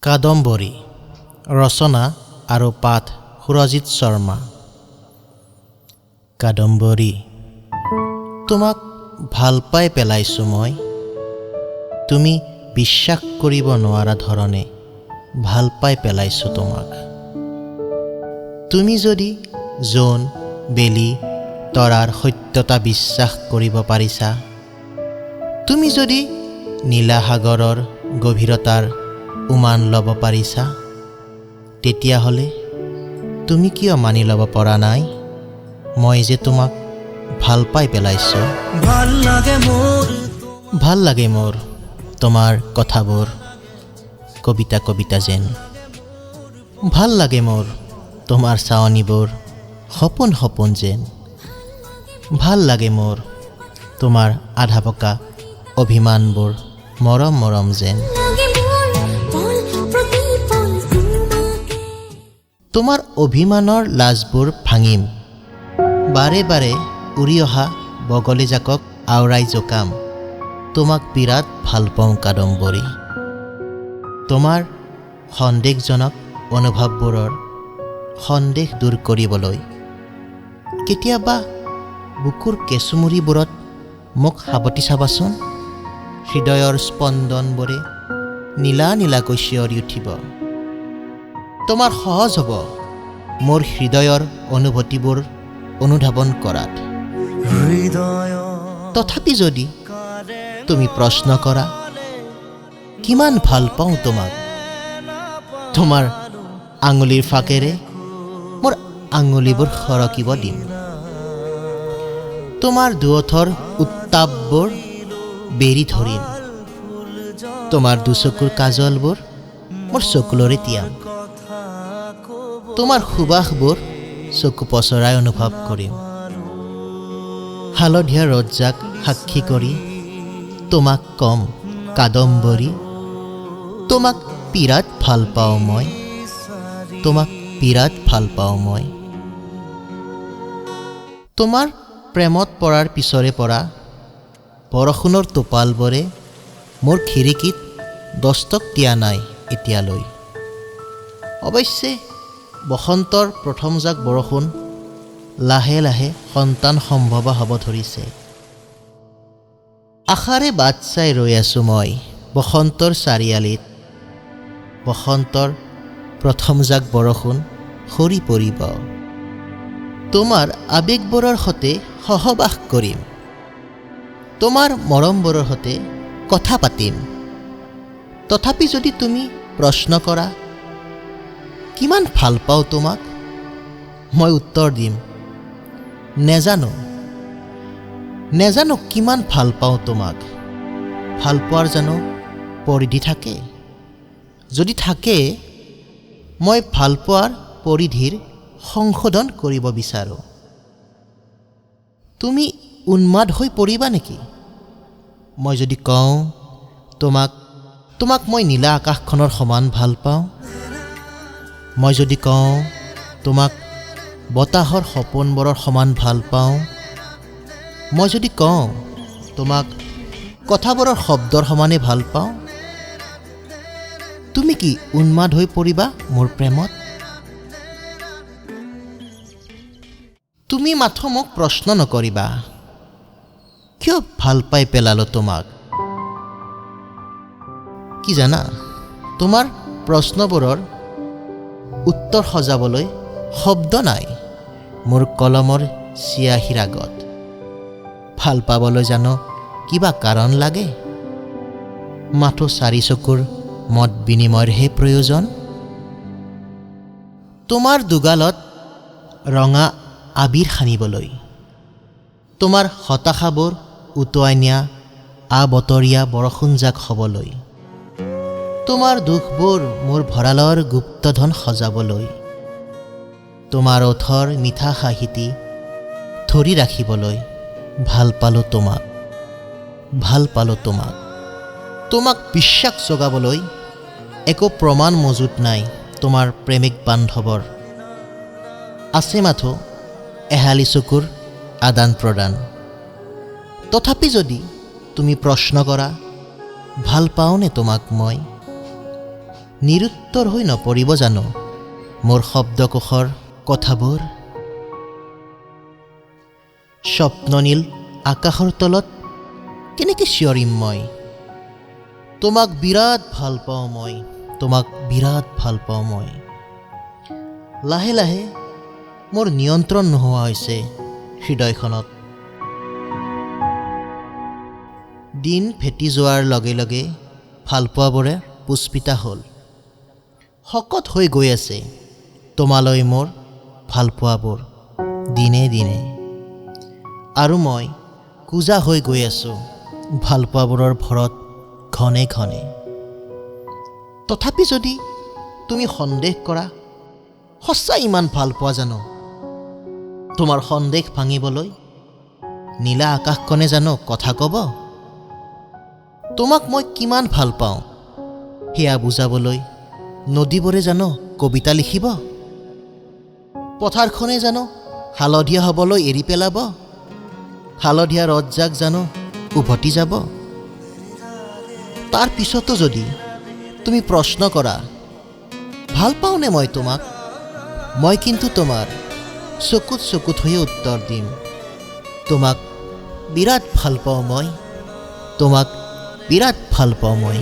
কাদম্বৰী ৰচনা আৰু পাঠ সুৰজিত শৰ্মা। কাদম্বৰী তোমাক ভাল পাই পেলাইছোঁ মই, তুমি বিশ্বাস কৰিব নোৱাৰা ধৰণে ভাল পাই পেলাইছোঁ তোমাক। তুমি যদি জোন বেলি তৰাৰ সত্যতা বিশ্বাস কৰিব পাৰিছা, তুমি যদি নীলা সাগৰৰ গভীৰতাৰ উমান ল'ব পাৰিছা, তেতিয়াহ'লে তুমি কিয় মানি ল'ব পৰা নাই মই যে তোমাক ভাল পাই পেলাইছোঁ। ভাল লাগে মোৰ তোমাৰ কথাবোৰ কবিতা কবিতা যেন, ভাল লাগে মোৰ তোমাৰ চাৱনিবোৰ সপোন সপোন যেন, ভাল লাগে মোৰ তোমাৰ আধা পকা অভিমানবোৰ মৰম মৰম যেন। তোমাৰ অভিমানৰ লাজবোৰ ভাঙিম, বাৰে বাৰে উৰি অহা বগলী জাকক আওৰাই জোকাম, তোমাক বিৰাট ভাল পাওঁ কাদম্বৰী। তোমাৰ সন্দেহজনক অনুভৱবোৰৰ সন্দেহ দূৰ কৰিবলৈ কেতিয়াবা বুকুৰ কেঁচুমুৰিবোৰত মোক সাৱটি চাবাচোন, হৃদয়ৰ স্পন্দনবোৰে নীলা নীলাকৈ চিঞৰি উঠিব। তোমাৰ সহজ হ'ব মোৰ হৃদয়ৰ অনুভূতিবোৰ অনুধাৱন কৰাত। তথাপি যদি তুমি প্ৰশ্ন কৰা কিমান ভাল পাওঁ তোমাক, তোমাৰ আঙুলিৰ ফাকেৰে মোৰ আঙুলিবোৰ সৰকিব দিম, তোমাৰ দুয়োঠৰ উত্তাপবোৰ বেৰি ধৰিম, তোমাৰ দুচকুৰ কাজলবোৰ মোৰ চকুলোৰে তিয়াম, তোমাৰ সুবাসবোৰ চকু পচৰাই অনুভৱ কৰিম, হালধীয়া ৰজ্জাক সাক্ষী কৰি তোমাক কম কাদম্বৰী, তোমাক বিৰাট ভাল পাওঁ মই, তোমাক বিৰাট ভাল পাওঁ মই। তোমাৰ প্ৰেমত পৰাৰ পিছৰে পৰা বৰষুণৰ টোপালবোৰে মোৰ খিৰিকীত দস্তক দিয়া নাই এতিয়ালৈ। অৱশ্যে বসন্তৰ প্ৰথম জাক বৰষুণ লাহে লাহে সন্তান সম্ভৱা হ'ব ধৰিছে। আশাৰে বাট চাই ৰৈ আছোঁ মই বসন্তৰ চাৰিআলিত, বসন্তৰ প্ৰথম জাক বৰষুণ সৰি পৰিব, তোমাৰ আৱেগবোৰৰ সৈতে সহবাস কৰিম, তোমাৰ মৰমবোৰৰ সৈতে কথা পাতিম। তথাপি যদি তুমি প্ৰশ্ন কৰা কিমান ভাল পাওঁ তোমাক, মই উত্তৰ দিম নেজানো কিমান ভাল পাওঁ তোমাক। ভাল পোৱাৰ জানো পৰিধি থাকে? যদি থাকে, মই ভাল পোৱাৰ পৰিধিৰ সংশোধন কৰিব বিচাৰোঁ। তুমি উন্মাদ হৈ পৰিবা নেকি মই যদি কওঁ তোমাক মই নীলা আকাশখনৰ সমান ভাল পাওঁ? মই যদি কওঁ তোমাক বতাহৰ সপোনবোৰৰ সমান ভাল পাওঁ? মই যদি কওঁ তোমাক কথাবোৰৰ শব্দৰ সমানে ভাল পাওঁ? তুমি কি উন্মাদ হৈ পৰিবা মোৰ প্ৰেমত? তুমি মাথো মোক প্ৰশ্ন নকৰিবা কিয় ভাল পাই পেলালো তোমাক। কি জানা, তোমাৰ প্ৰশ্নবোৰৰ উত্তৰ সজাবলৈ শব্দ নাই মোৰ কলমৰ চিয়াহীৰ আগত। ভাল পাবলৈ জানো কিবা কাৰণ লাগে? মাথো চাৰি চকুৰ মত বিনিময়ৰহে প্ৰয়োজন। তোমাৰ দুগালত ৰঙা আবিৰ সানিবলৈ, তোমাৰ হতাশাবোৰ উটুৱাই নিয়া আবতৰীয়া বৰষুণজাক হ'বলৈ, তোমাৰ দুখবোৰ মোৰ ভঁৰালৰ গুপ্তধন সজাবলৈ, তোমাৰ ওঠৰ মিঠা সাহিতি ধৰি ৰাখিবলৈ ভাল পালোঁ তোমাক, ভাল পালোঁ তোমাক। তোমাক বিশ্বাস জগাবলৈ একো প্ৰমাণ মজুত নাই তোমাৰ প্ৰেমিক বান্ধৱৰ, আছে মাথো এহালি চকুৰ আদান প্ৰদান। তথাপি যদি তুমি প্ৰশ্ন কৰা ভাল পাওঁনে তোমাক নিৰুত্তৰ হৈ নপৰিব জানো মোৰ শব্দকোষৰ কথাবোৰ? স্বপ্ননীল আকাশৰ তলত কেনেকৈ চিঞৰিম মই, তোমাক বিৰাট ভাল পাওঁ মই, তোমাক বিৰাট ভাল পাওঁ মই। লাহে লাহে মোৰ নিয়ন্ত্ৰণ নোহোৱা হৈছে হৃদয়খনত। দিন ভেটি যোৱাৰ লগে লগে ভালপোৱাবোৰে পুষ্পিতা হ'ল। শকত হৈ গৈ আছে তোমালৈ মোৰ ভালপোৱাবোৰ দিনে দিনে, আৰু মই কোজা হৈ গৈ আছোঁ ভালপোৱাবোৰৰ ভৰত ঘনে ঘনে। তথাপি যদি তুমি সন্দেহ কৰা, সঁচা ইমান ভাল পোৱা জানো? তোমাৰ সন্দেহ ভাঙিবলৈ নীলা আকাশখনে জানো কথা ক'ব? তোমাক মই কিমান ভাল পাওঁ সেয়া বুজাবলৈ নদীবোৰে জানো কবিতা লিখিব? পথাৰখনে জানো হালধীয়া হ'বলৈ এৰি পেলাব? হালধীয়া ৰদজাক জানো উভতি যাব? তাৰ পিছতো যদি তুমি প্ৰশ্ন কৰা ভাল পাওঁনে মই তোমাক, মই কিন্তু তোমাৰ চকুত চকুত হৈয়ে উত্তৰ দিম, তোমাক বিৰাট ভাল পাওঁ মই, তোমাক বিৰাট ভাল পাওঁ মই।